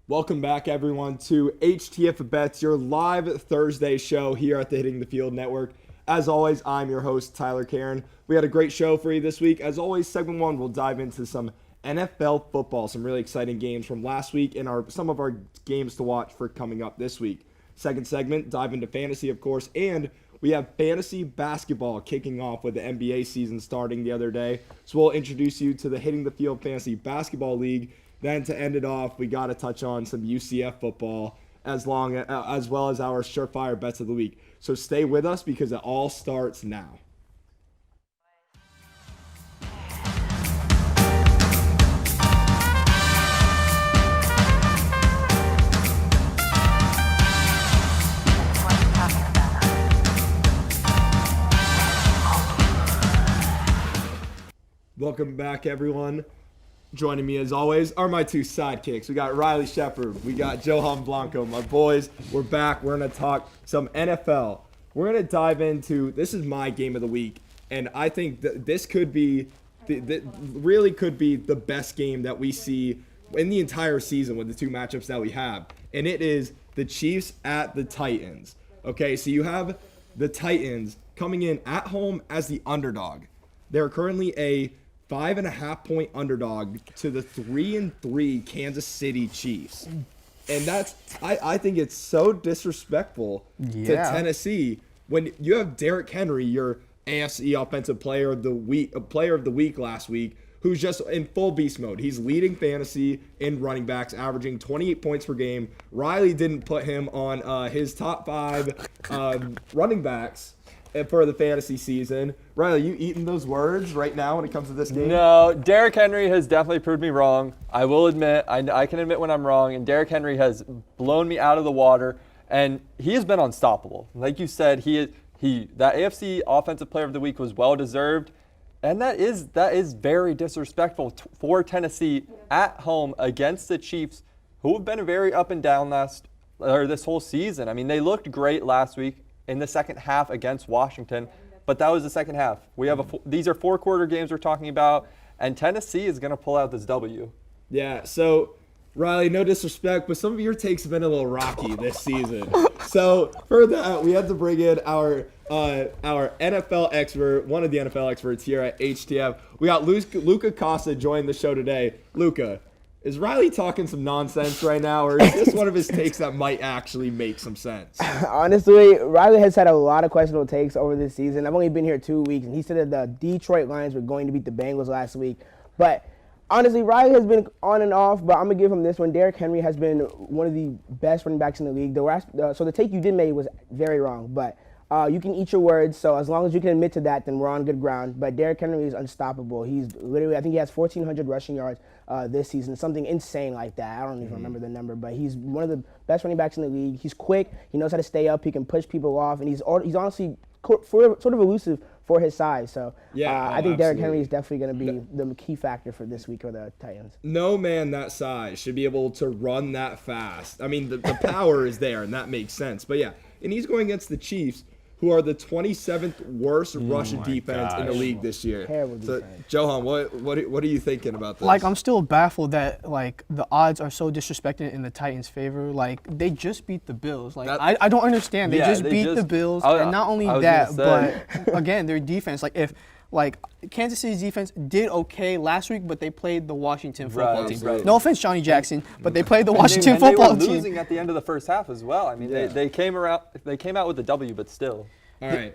Welcome back, everyone, to HTF Bets, your live Thursday show here at the Hitting the Field Network. As always, I'm your host, Tyler Caron. We had a great show for you this week. As always, segment one, we'll dive into some NFL football, some really exciting games from last week, and some of our games to watch for coming up this week. Second segment, dive into fantasy, of course, and we have fantasy basketball kicking off with the NBA season starting the other day. So we'll introduce you to the Hitting the Field Fantasy Basketball League. Then to end it off, we got to touch on some UCF football as well as our Surefire Bets of the Week. So stay with us because it all starts now. Welcome back, everyone. Joining me as always are my two sidekicks. We got Riley Sheppard. We got Johan Blanco. My boys, we're back. We're going to talk some NFL. We're going to dive into, this is my game of the week, and I think that this could be, really could be the best game that we see in the entire season with the two matchups that we have, and it is the Chiefs at the Titans. Okay, so you have the Titans coming in at home as the underdog. They're currently a 5.5-point underdog to the 3-3 Kansas City Chiefs. And that's, I think it's so disrespectful to Tennessee when you have Derrick Henry, your AFC Offensive Player of the Week last week, who's just in full beast mode. He's leading fantasy in running backs, averaging 28 points per game. Riley didn't put him on his top 5 running backs for the fantasy season. Riley, you eating those words right now when it comes to this game? No, Derrick Henry has definitely proved me wrong. I will admit, I can admit when I'm wrong, and Derrick Henry has blown me out of the water, and he has been unstoppable. Like you said, that AFC Offensive Player of the Week was well-deserved, and that is very disrespectful for Tennessee at home against the Chiefs, who have been very up and down this whole season. I mean, they looked great last week in the second half against Washington, but that was the second half. These are 4-quarter games we're talking about, and Tennessee is going to pull out this W. Yeah, so Riley, no disrespect, but some of your takes have been a little rocky this season. So for that, we had to bring in our NFL expert, one of the NFL experts here at HTF. We got Luka Costa joining the show today. Luka, is Riley talking some nonsense right now, or is this one of his takes that might actually make some sense? Honestly, Riley has had a lot of questionable takes over this season. I've only been here 2 weeks, and he said that the Detroit Lions were going to beat the Bengals last week. But honestly, Riley has been on and off, but I'm going to give him this one. Derrick Henry has been one of the best running backs in the league. So the take you did make was very wrong, but you can eat your words, so as long as you can admit to that, then we're on good ground. But Derrick Henry is unstoppable. He's literally, I think he has 1,400 rushing yards this season, something insane like that. I don't even remember the number, but he's one of the best running backs in the league. He's quick. He knows how to stay up. He can push people off, and he's honestly sort of elusive for his size. So I think Derrick Henry is definitely going to be the key factor for this week for the Titans. No man that size should be able to run that fast. I mean, the power is there, and that makes sense. But yeah, and he's going against the Chiefs, who are the 27th worst rushing defense in the league this year. Terrible so, defense. Johan, what are you thinking about this? Like, I'm still baffled that, the odds are so disrespected in the Titans' favor. Like, they just beat the Bills. Like, I don't understand. They just beat the Bills. And not only that, but, again, their defense. Kansas City's defense did okay last week, but they played the Washington football team. Right. No offense, Johnny Jackson, but they played the Washington football team. They were losing at the end of the first half as well. I mean, they came out with a W, but still. All right,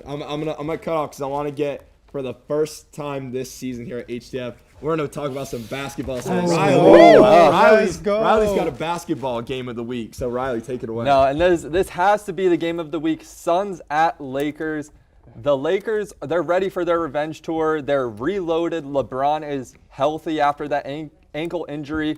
I'm gonna cut off because I want to get, for the first time this season here at HTF, we're gonna talk about some basketball. Riley's got a basketball game of the week. So Riley, take it away. No, and this has to be the game of the week. Suns at Lakers. The Lakers, they're ready for their revenge tour. They're reloaded. LeBron is healthy after that ankle injury.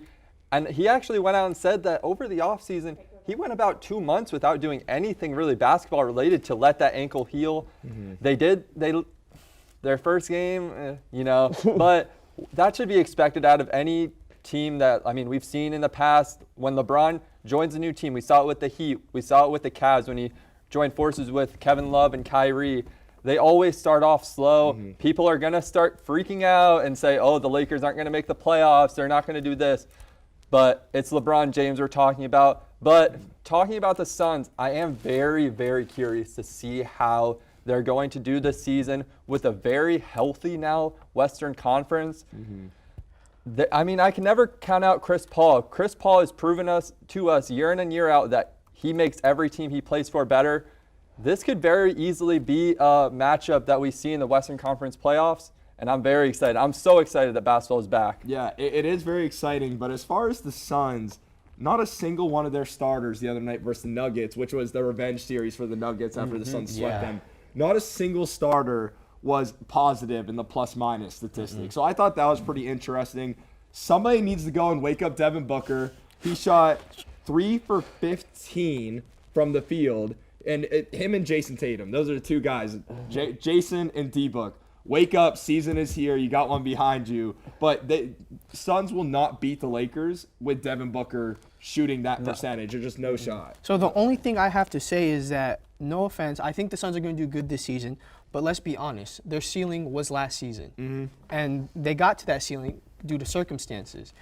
And he actually went out and said that over the offseason, he went about 2 months without doing anything really basketball related to let that ankle heal. Mm-hmm. Their first game, but that should be expected out of any team that, we've seen in the past when LeBron joins a new team. We saw it with the Heat. We saw it with the Cavs when he joined forces with Kevin Love and Kyrie. They always start off slow. Mm-hmm. People are going to start freaking out and say, oh, the Lakers aren't going to make the playoffs. They're not going to do this. but it's LeBron James we're talking about. But talking about the Suns, I am very, very curious to see how they're going to do this season with a very healthy now Western Conference. I mean, I can never count out Chris Paul. Chris Paul has proven to us year in and year out that he makes every team he plays for better. This could very easily be a matchup that we see in the Western Conference playoffs, and I'm very excited. I'm so excited that basketball is back. Yeah, it is very exciting, but as far as the Suns, not a single one of their starters the other night versus the Nuggets, which was the revenge series for the Nuggets after the Suns swept them, not a single starter was positive in the plus-minus statistics. So I thought that was pretty interesting. Somebody needs to go and wake up Devin Booker. He shot 3 for 15 from the field, and him and Jason Tatum, those are the two guys, Jason and D-Book. Wake up, season is here, you got one behind you. But the Suns will not beat the Lakers with Devin Booker shooting that percentage. There's just no shot. So the only thing I have to say is that, no offense, I think the Suns are going to do good this season, but let's be honest, their ceiling was last season. And they got to that ceiling due to circumstances.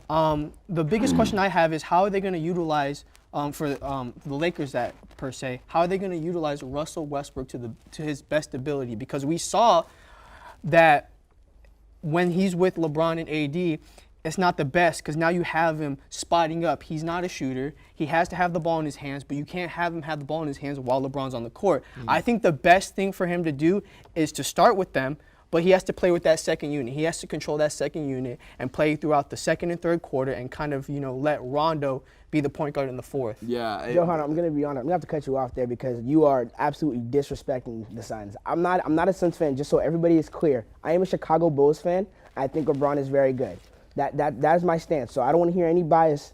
The biggest question I have is how are they going to utilize, for the Lakers that per se, how are they going to utilize Russell Westbrook to his best ability? Because we saw that when he's with LeBron and AD, it's not the best because now you have him spotting up. He's not a shooter. He has to have the ball in his hands, but you can't have him have the ball in his hands while LeBron's on the court. I think the best thing for him to do is to start with them, but he has to play with that second unit. He has to control that second unit and play throughout the second and third quarter and kind of, let Rondo be the point guard in the fourth. Yeah. Johan, I'm going to be honest. I'm going to have to cut you off there because you are absolutely disrespecting the Suns. I'm not a Suns fan, just so everybody is clear. I am a Chicago Bulls fan. I think LeBron is very good. That is my stance. So I don't want to hear any bias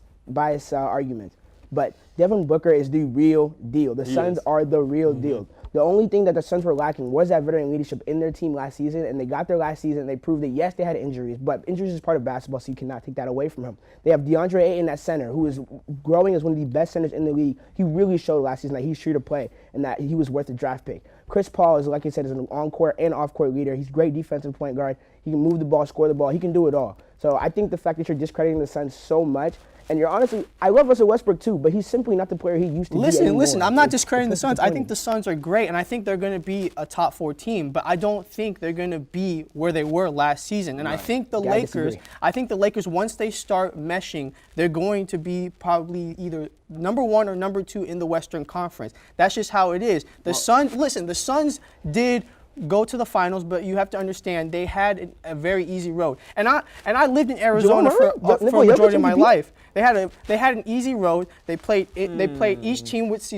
arguments. But Devin Booker is the real deal. The Suns are the real deal. The only thing that the Suns were lacking was that veteran leadership in their team last season, and they got there last season, and they proved that, yes, they had injuries, but injuries is part of basketball, so you cannot take that away from him. They have DeAndre Ayton at center, who is growing as one of the best centers in the league. He really showed last season that he's sure to play and that he was worth a draft pick. Chris Paul is, like I said, is an on-court and off-court leader. He's a great defensive point guard. He can move the ball, score the ball. He can do it all. So I think the fact that you're discrediting the Suns so much, and you're honestly, I love Russell Westbrook too, but he's simply not the player he used to be anymore. Listen, I'm not discrediting the Suns. I think the Suns are great, and I think they're going to be a top 4 team, but I don't think they're going to be where they were last season. And I think the Lakers, once they start meshing, they're going to be probably either number 1 or number 2 in the Western Conference. That's just how it is. The Suns did go to the finals, but you have to understand they had a very easy road. And I lived in Arizona for a majority of my life. They had an easy road. They played each team with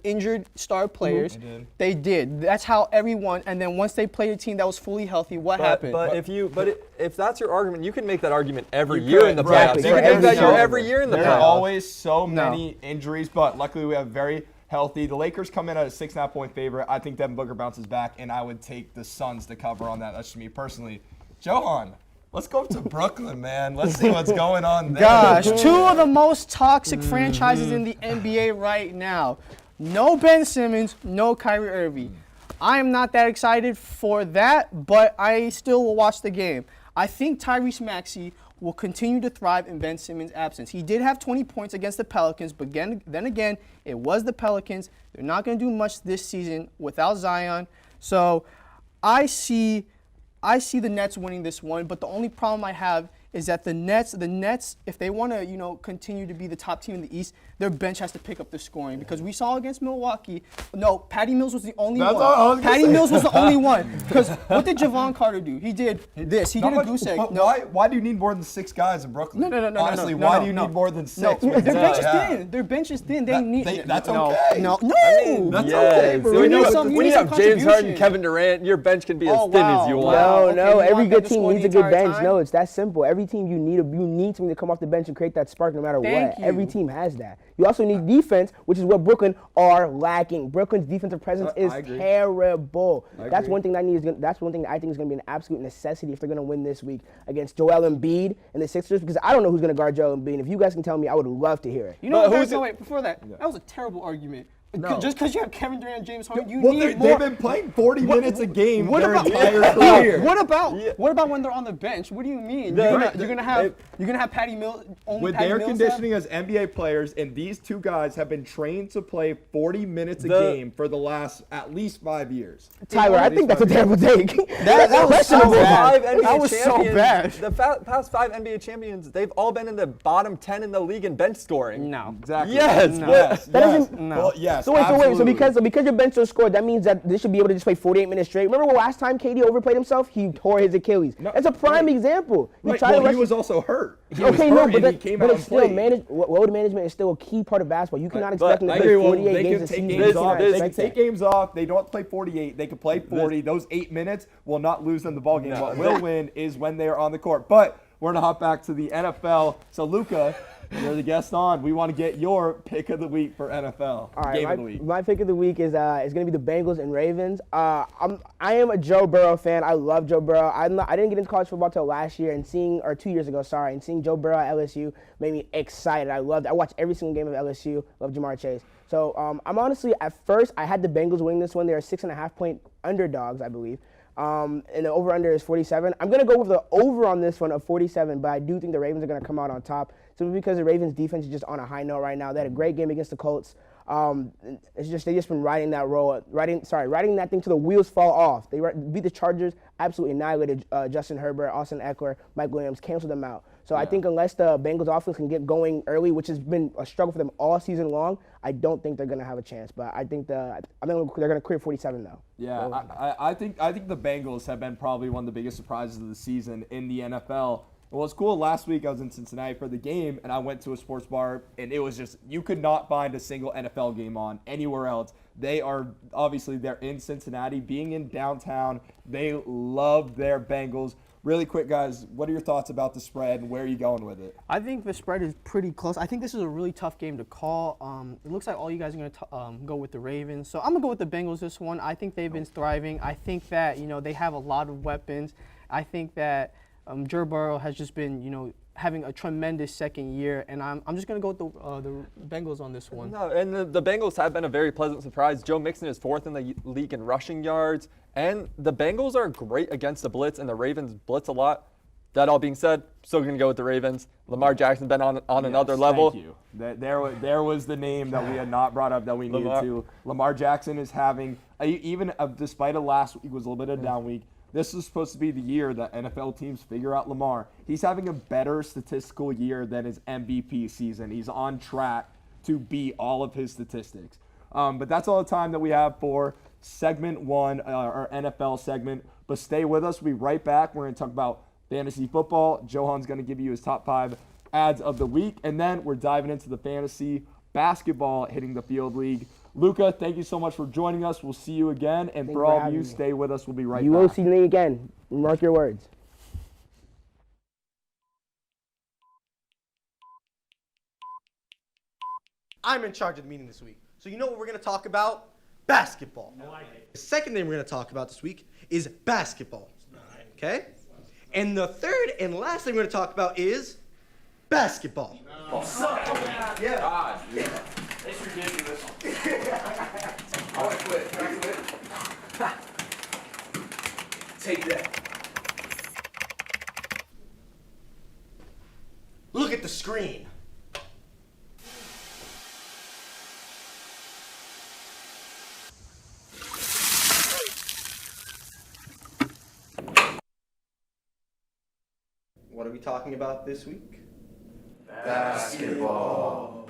injured star players. They did. That's how everyone. And then once they played a team that was fully healthy, what happened? If that's your argument, you can make that argument every year in the playoffs. You can make that every year in the playoffs. There are always so many injuries, but luckily we have very healthy. The Lakers come in at a 6.5-point favorite. I think Devin Booker bounces back, and I would take the Suns to cover on that. That's just me personally. Johan, let's go up to Brooklyn, man. Let's see what's going on there. Gosh, 2 of the most toxic franchises in the NBA right now. No Ben Simmons, no Kyrie Irving. I am not that excited for that, but I still will watch the game. I think Tyrese Maxey will continue to thrive in Ben Simmons' absence. He did have 20 points against the Pelicans, but then again, it was the Pelicans. They're not going to do much this season without Zion. So I see the Nets winning this one, but the only problem I have is that the Nets, if they want to, continue to be the top team in the East, their bench has to pick up the scoring because we saw against Milwaukee. No, Patty Mills was the only one. Patty Mills was the only one. Because what did Javon Carter do? He did this. He did a goose egg. Why do you need more than 6 guys in Brooklyn? No. Honestly, why do you need more than 6? No, their bench is thin. Their bench is thin. That's okay. No. That's okay. When you have James Harden, Kevin Durant, your bench can be as thin as you want. No. Every good team needs a good bench. No, it's that simple. Every team you need something to come off the bench and create that spark no matter what. Every team has that. You also need defense, which is what Brooklyn are lacking. Brooklyn's defensive presence is terrible. That's one thing that I think is going to be an absolute necessity if they're going to win this week against Joel Embiid and the Sixers, because I don't know who's going to guard Joel Embiid. If you guys can tell me, I would love to hear it. Before that, that was a terrible argument No. Just because you have Kevin Durant and James Harden, you need more. They've been playing 40 minutes a game their entire career. What about when they're on the bench? What do you mean? You're gonna have Patty Mills. With their conditioning as NBA players, and these two guys have been trained to play 40 minutes a game for the last at least 5 years. Tyler, I think that's a terrible take. That was so bad. That was so bad. The past 5 NBA champions, they've all been in the bottom 10 in the league in bench scoring. No. Exactly. Yes. No. Yes. That doesn't. No. Well, yes. So wait, absolutely. because your bench was scored, that means that they should be able to just play 48 minutes straight. Remember last time KD overplayed himself? He tore his Achilles. No, That's a prime example. Right. Well, he was also hurt. He was Okay, hurt no, and but he came but out it's and still played. load management is still a key part of basketball. You cannot expect them to I play agree. Well, 48 they games can a take season. games You off. cannot They can expect take that. games off. They don't have to play 48. They can play 40. Those 8 minutes will not lose them the ball game. What will win is when they are on the court. But we're gonna hop back to the NFL. So Luka, you're the guest on. We want to get your pick of the week for NFL. All right, Game of the week. my pick of the week is going to be the Bengals and Ravens. I am a Joe Burrow fan. I love Joe Burrow. I didn't get into college football till last year, and 2 years ago, and seeing Joe Burrow at LSU made me excited. I watched every single game of LSU. Love Jamar Chase. So I'm honestly, at first, I had the Bengals winning this one. They're 6.5-point underdogs, I believe. And the over-under is 47. I'm going to go with the over on this one of 47, but I do think the Ravens are going to come out on top. Simply because the Ravens defense is just on a high note right now. They had a great game against the Colts. They just been riding that thing till the wheels fall off. They beat the Chargers, absolutely annihilated Justin Herbert, Austin Eckler, Mike Williams, canceled them out. So I think unless the Bengals offense can get going early, which has been a struggle for them all season long, I don't think they're going to have a chance. But I think they're going to clear 47 though. Yeah, I think the Bengals have been probably one of the biggest surprises of the season in the NFL. Well, it's cool. Last week I was in Cincinnati for the game, and I went to a sports bar, and it was just, you could not find a single NFL game on anywhere else. They're in Cincinnati, being in downtown. They love their Bengals. Really quick, guys, what are your thoughts about the spread, and where are you going with it? I think the spread is pretty close. I think this is a really tough game to call. It looks like all you guys are going to go with the Ravens. So I'm going to go with the Bengals this one. I think they've been thriving. I think that, they have a lot of weapons. I think that Joe Burrow has just been, having a tremendous second year, and I'm just going to go with the Bengals on this one. No, and the Bengals have been a very pleasant surprise. Joe Mixon is 4th in the league in rushing yards, and the Bengals are great against the blitz, and the Ravens blitz a lot. That all being said, still going to go with the Ravens. Lamar Jackson been on another level. Thank you. There was the name that we had not brought up that we needed to. Lamar Jackson is having, despite last week was a little bit of a down week, this is supposed to be the year that NFL teams figure out Lamar. He's having a better statistical year than his MVP season. He's on track to beat all of his statistics. But that's all the time that we have for segment 1, our NFL segment. But stay with us. We'll be right back. We're going to talk about fantasy football. Johan's going to give you his top 5 ads of the week. And then we're diving into the fantasy basketball Hitting the Field League. Luka, thank you so much for joining us. We'll see you again. And for all of you, stay with us. We'll be right back. You will see me again. Mark your words. I'm in charge of the meeting this week. So you know what we're going to talk about? Basketball. The second thing we're going to talk about this week is basketball. Okay? And the third and last thing we're going to talk about is basketball. Yeah. God, dude. It's ridiculous. I want to quit. Can I quit? Take that. Look at the screen. What are we talking about this week? Basketball.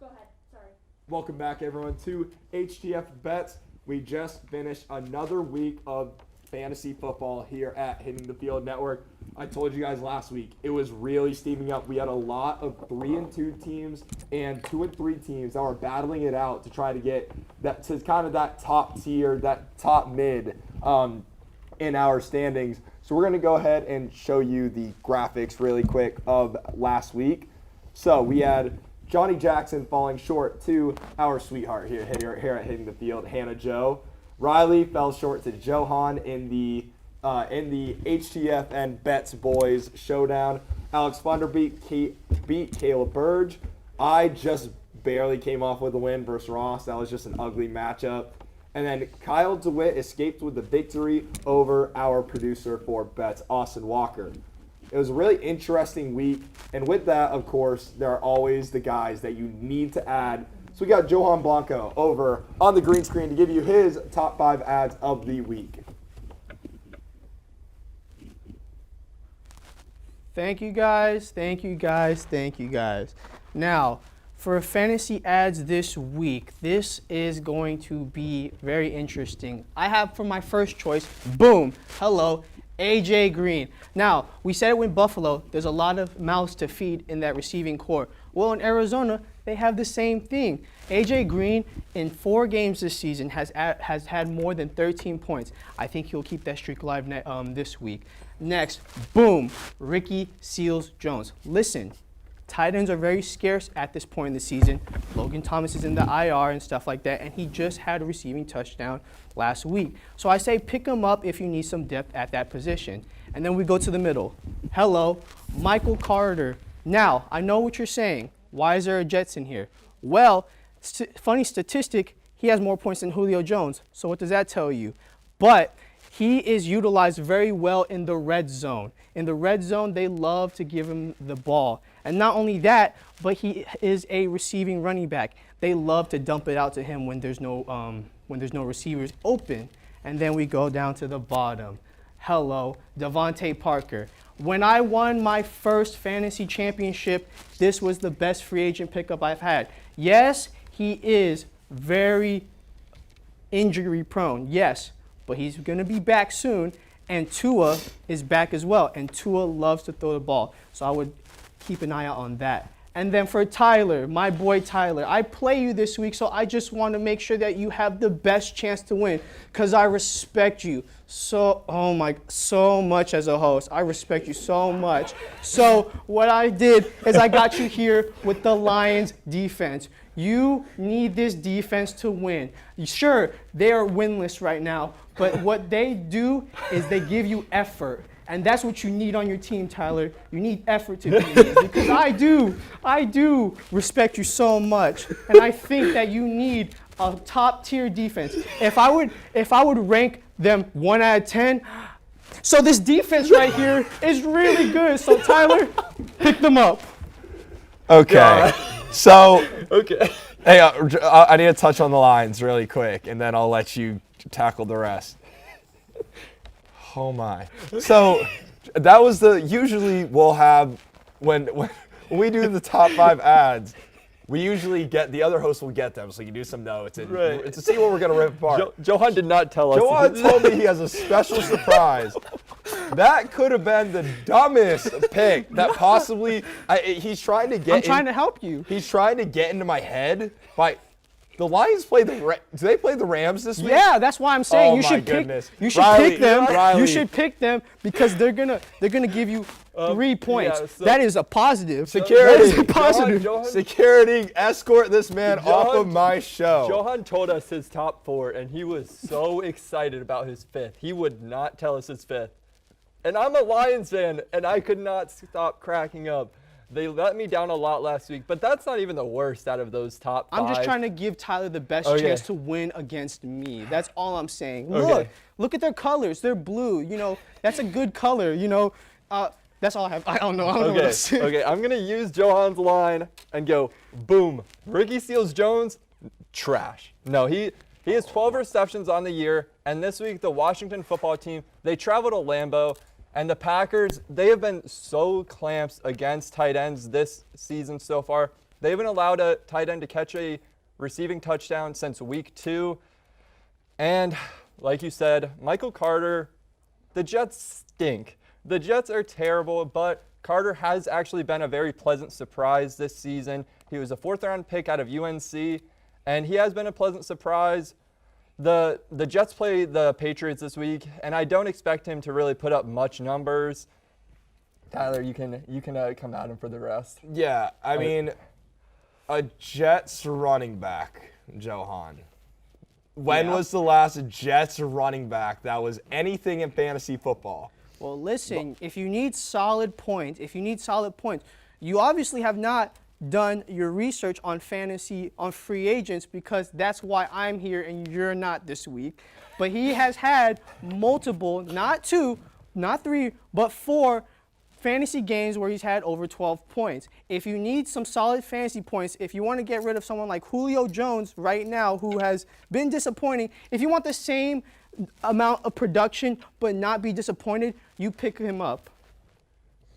Go ahead, sorry. Welcome back, everyone, to HTF Bets. We just finished another week of fantasy football here at Hitting the Field Network. I told you guys last week, it was really steaming up. We had a lot of 3-2 teams and 2-3 teams that were battling it out to try to get that to kind of that top tier, that top mid in our standings. So we're going to go ahead and show you the graphics really quick of last week. So we had Johnny Jackson falling short to our sweetheart here at Hitting the Field, Hannah Jo. Riley fell short to Johan in the in the HTF and Bets boys showdown. Alex Funder beat Caleb Burge. I just barely came off with a win versus Ross. That was just an ugly matchup. And then Kyle DeWitt escaped with the victory over our producer for Bets, Austin Walker. It was a really interesting week. And with that, of course, there are always the guys that you need to add. So we got Johan Blanco over on the green screen to give you his top 5 ads of the week. Thank you guys. Thank you guys. Thank you guys. Now, for fantasy ads this week, this is going to be very interesting. I have for my first choice, boom, hello, AJ Green. Now, we said it with Buffalo, there's a lot of mouths to feed in that receiving core. Well, in Arizona, they have the same thing. AJ Green, in 4 games this season, has had more than 13 points. I think he'll keep that streak alive this week. Next, boom, Ricky Seals-Jones. Listen, tight ends are very scarce at this point in the season. Logan Thomas is in the IR and stuff like that, and he just had a receiving touchdown last week. So I say pick him up if you need some depth at that position. And then we go to the middle. Hello, Michael Carter. Now, I know what you're saying. Why is there a Jets in here? Well, funny statistic, he has more points than Julio Jones. So what does that tell you? But he is utilized very well in the red zone. In the red zone, they love to give him the ball. And not only that, but he is a receiving running back. They love to dump it out to him when there's no receivers open. And then we go down to the bottom. Hello, Devonta Parker. When I won my first fantasy championship, this was the best free agent pickup I've had. Yes, he is very injury prone. Yes. But he's going to be back soon, and Tua is back as well, and Tua loves to throw the ball. So I would keep an eye out on that. And then for Tyler, my boy Tyler, I play you this week, so I just want to make sure that you have the best chance to win because I respect you so much as a host. I respect you so much. So what I did is I got you here with the Lions defense. You need this defense to win. Sure, they are winless right now, but what they do is they give you effort. And that's what you need on your team, Tyler. You need effort to beat me because I do respect you so much. And I think that you need a top tier defense. If I would rank them 1 out of 10, so this defense right here is really good. So Tyler, pick them up. Okay. So, Okay. hey, I need to touch on the lines really quick, and then I'll let you tackle the rest. Oh my! So that was usually we'll have when we do the top 5 ads. We usually get the other host will get them, so you can do some notes and to see what we're gonna rip apart. Johan did not tell us. Johan told me he has a special surprise. That could have been the dumbest pick that possibly. He's trying to get. I'm trying to help you. He's trying to get into my head by. The Lions play do they play the Rams this week? Yeah, that's why I'm saying Oh you my should goodness. pick. You should Riley, pick them. Riley. You should pick them because they're gonna give you 3 points. yeah, so- that is a positive. Security. That is a positive. Johan, Security, escort this man off of my show. Johan told us his top 4, and he was so excited about his 5th. He would not tell us his 5th. And I'm a Lions fan, and I could not stop cracking up. They let me down a lot last week, but that's not even the worst out of those top 5. I'm just trying to give Tyler the best chance to win against me. That's all I'm saying. Okay. Look at their colors. They're blue. You know, that's a good color. You know, that's all I have. I don't know. I don't know what else to say. Okay, I'm going to use Johan's line and go, boom. Ricky Seals-Jones, trash. No, he has 12 receptions on the year, and this week the Washington football team, they travel to Lambeau. And the Packers, they have been so clamps against tight ends this season so far. They haven't allowed a tight end to catch a receiving touchdown since week 2. And like you said, Michael Carter, the Jets stink. The Jets are terrible, but Carter has actually been a very pleasant surprise this season. He was a 4th-round pick out of UNC, and he has been a pleasant surprise. The Jets play the Patriots this week, and I don't expect him to really put up much numbers. Tyler, you can come at him for the rest. Yeah, I mean, a Jets running back, Johan. When was the last Jets running back that was anything in fantasy football? Well, listen, if you need solid points, you obviously have not done your research on fantasy, on free agents, because that's why I'm here and you're not this week. But he has had multiple, not 2, not 3, but 4 fantasy games where he's had over 12 points. If you need some solid fantasy points, if you want to get rid of someone like Julio Jones right now, who has been disappointing, if you want the same amount of production but not be disappointed, you pick him up.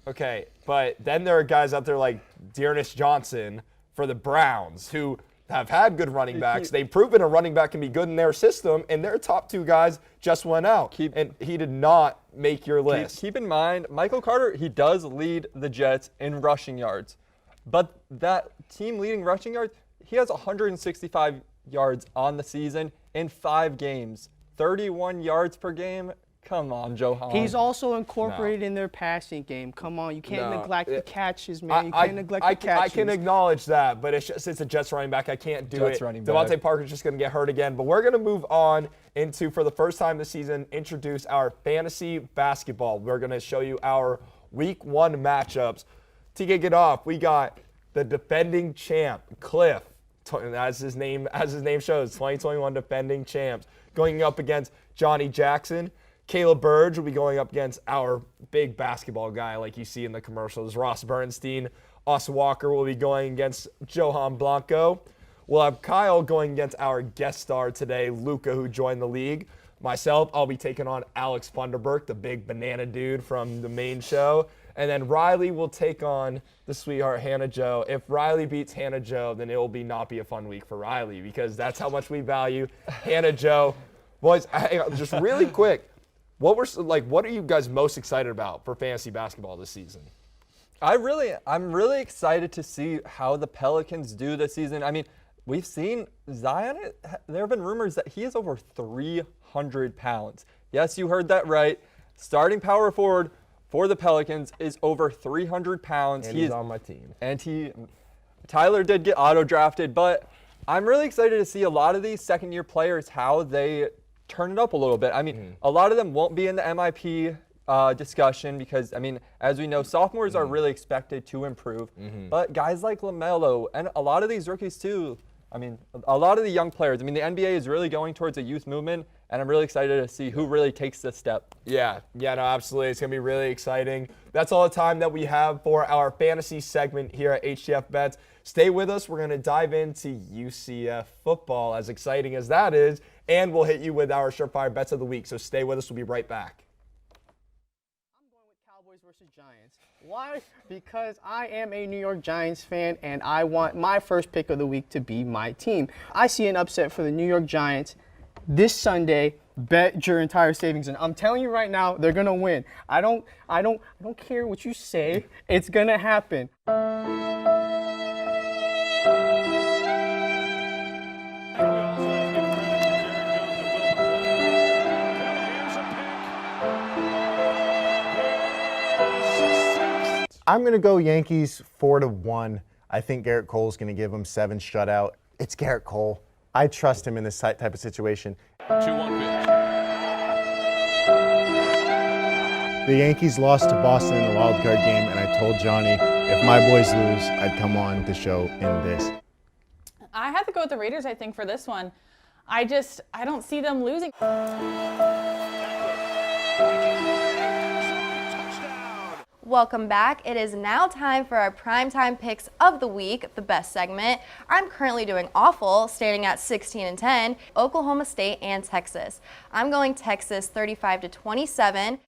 Okay, but then there are guys out there like Dearness Johnson for the Browns who have had good running backs. They've proven a running back can be good in their system, and their top 2 guys just went out. And he did not make your list. Keep in mind, Michael Carter, he does lead the Jets in rushing yards. But that team leading rushing yards, he has 165 yards on the season in 5 games. 31 yards per game. Come on, Johan. He's also incorporated in their passing game. Come on, you can't neglect the catches, man. You can't neglect the catches. I can acknowledge that, but it's just a Jets running back. I can't do it. Devonta Parker's just going to get hurt again. But we're going to move on into, for the first time this season, introduce our fantasy basketball. We're going to show you our Week 1 matchups. To kick it off, we got the defending champ, Cliff, as his name shows, 2021 defending champs, going up against Johnny Jackson. Caleb Burge will be going up against our big basketball guy like you see in the commercials, Ross Bernstein. Us Walker will be going against Johan Blanco. We'll have Kyle going against our guest star today, Luka, who joined the league. Myself, I'll be taking on Alex Funderburk, the big banana dude from the main show. And then Riley will take on the sweetheart Hannah Jo. If Riley beats Hannah Jo, then it will not be a fun week for Riley because that's how much we value Hannah Jo. Boys, just really quick. What are you guys most excited about for fantasy basketball this season? I'm really excited to see how the Pelicans do this season. I mean, we've seen Zion. There have been rumors that he is over 300 pounds. Yes, you heard that right. Starting power forward for the Pelicans is over 300 pounds. And he's on my team. And Tyler did get auto-drafted, but I'm really excited to see a lot of these second-year players, how they turn it up a little bit. I mean, a lot of them won't be in the MIP discussion because, I mean, as we know, sophomores are really expected to improve. But guys like LaMelo and a lot of these rookies too, I mean, a lot of the young players, I mean, the NBA is really going towards a youth movement, and I'm really excited to see who really takes this step. Yeah, no, absolutely. It's going to be really exciting. That's all the time that we have for our fantasy segment here at HTF Bets. Stay with us. We're going to dive into UCF football, as exciting as that is, and we'll hit you with our Surefire Bets of the Week. So stay with us. We'll be right back. I'm going with Cowboys versus Giants. Why? Because I am a New York Giants fan, and I want my first pick of the week to be my team. I see an upset for the New York Giants this Sunday. Bet your entire savings, and I'm telling you right now, they're gonna win. I don't care what you say. It's gonna happen. I'm going to go Yankees 4-1. I think Garrett Cole's going to give them 7 shutout. It's Garrett Cole. I trust him in this type of situation. 2-1 pitch. The Yankees lost to Boston in the wild card game, and I told Johnny if my boys lose, I'd come on the show in this. I have to go with the Raiders, I think, for this one. I don't see them losing. Welcome back. It is now time for our primetime picks of the week, the best segment. I'm currently doing awful, standing at 16-10, Oklahoma State and Texas. I'm going Texas 35-27.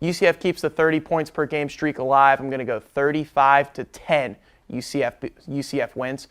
UCF keeps the 30 points per game streak alive. I'm going to go 35-10. UCF wins.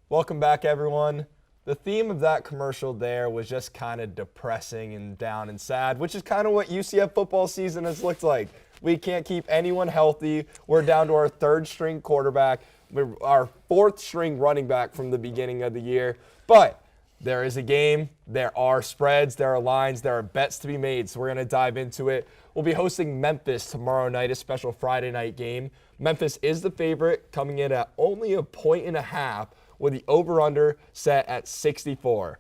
Welcome back, everyone. The theme of that commercial there was just kind of depressing and down and sad, which is kind of what UCF football season has looked like. We can't keep anyone healthy. We're down to our third-string quarterback. We're our fourth-string running back from the beginning of the year. But there is a game. There are spreads. There are lines. There are bets to be made. So we're going to dive into it. We'll be hosting Memphis tomorrow night, a special Friday night game. Memphis is the favorite, coming in at only 1.5 with the over-under set at 64.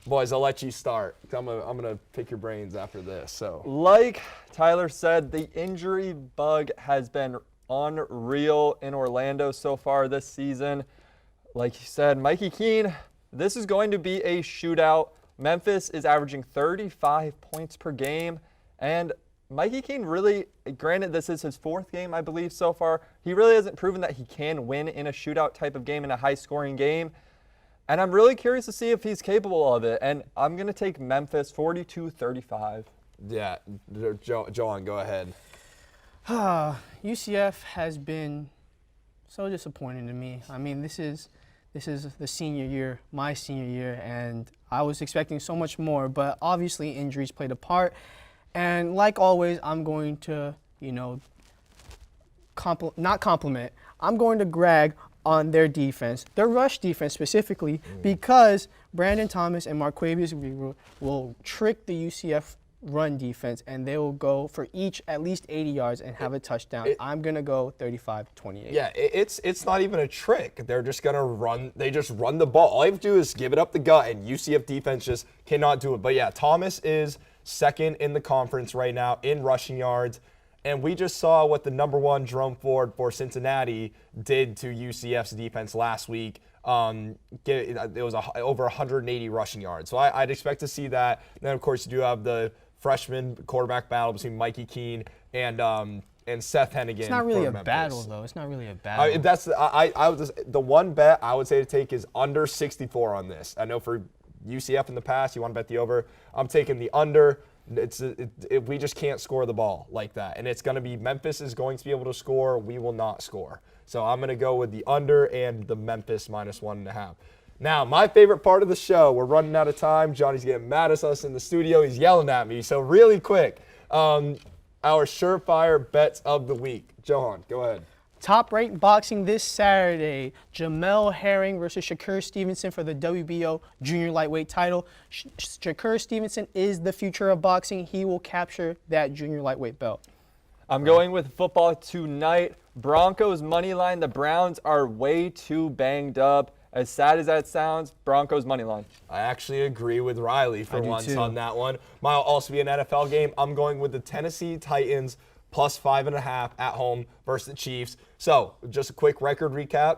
Boys, I'll let you start. I'm gonna pick your brains after this. So, like Tyler said, the injury bug has been unreal in Orlando so far this season. Like you said, Mikey Keene, this is going to be a shootout. Memphis is averaging 35 points per game, and Mikey Keene really, granted this is his fourth game, I believe, so far, he really hasn't proven that he can win in a shootout type of game, in a high-scoring game. And I'm really curious to see if he's capable of it. And I'm going to take Memphis 42-35. Yeah, Johan, go ahead. UCF has been so disappointing to me. I mean, this is the senior year, my senior year, and I was expecting so much more. But obviously, injuries played a part. And like always, I'm going to, not compliment. I'm going to brag on their defense, their rush defense specifically, because Brandon Thomas and Marquavius will trick the UCF run defense, and they will go for each at least 80 yards and have a touchdown. I'm going to go 35-28. Yeah, it's not even a trick. They're just going to run. They just run the ball. All you have to do is give it up the gut, and UCF defense just cannot do it. But, yeah, Thomas is second in the conference right now in rushing yards. And we just saw what the number one Jerome Ford for Cincinnati did to UCF's defense last week. It was over 180 rushing yards. So I'd expect to see that. And then, of course, you do have the freshman quarterback battle between Mikey Keene and Seth Hennigan. It's not really a battle, though. It's not really a battle. The one bet I would say to take is under 64 on this. I know for UCF in the past, you want to bet the over. I'm taking the under. We just can't score the ball like that. And it's going to be Memphis is going to be able to score. We will not score. So I'm going to go with the under and the Memphis -1.5. Now, my favorite part of the show, we're running out of time. Johnny's getting mad at us in the studio. He's yelling at me. So really quick, our Surefire Bets of the Week. Johan, go ahead. Top-ranked boxing this Saturday. Jamel Herring versus Shakur Stevenson for the WBO junior lightweight title. Shakur Stevenson is the future of boxing. He will capture that junior lightweight belt. I'm going with football tonight. Broncos money line. The Browns are way too banged up. As sad as that sounds, Broncos money line. I actually agree with Riley for once on that one. Might also be an NFL game. I'm going with the Tennessee Titans +5.5 at home versus the Chiefs. So, just a quick record recap.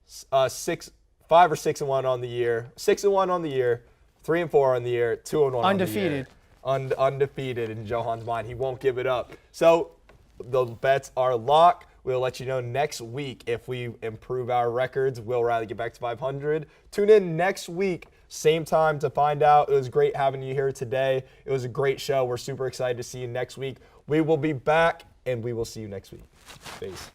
5 or 6-1 on the year. 6-1 on the year. 3-4 on the year. 2-1 on the year. Undefeated in Johan's mind. He won't give it up. So, the bets are locked. We'll let you know next week if we improve our records. Will Riley get back to 500? Tune in next week, same time, to find out. It was great having you here today. It was a great show. We're super excited to see you next week. We will be back, and we will see you next week. Peace.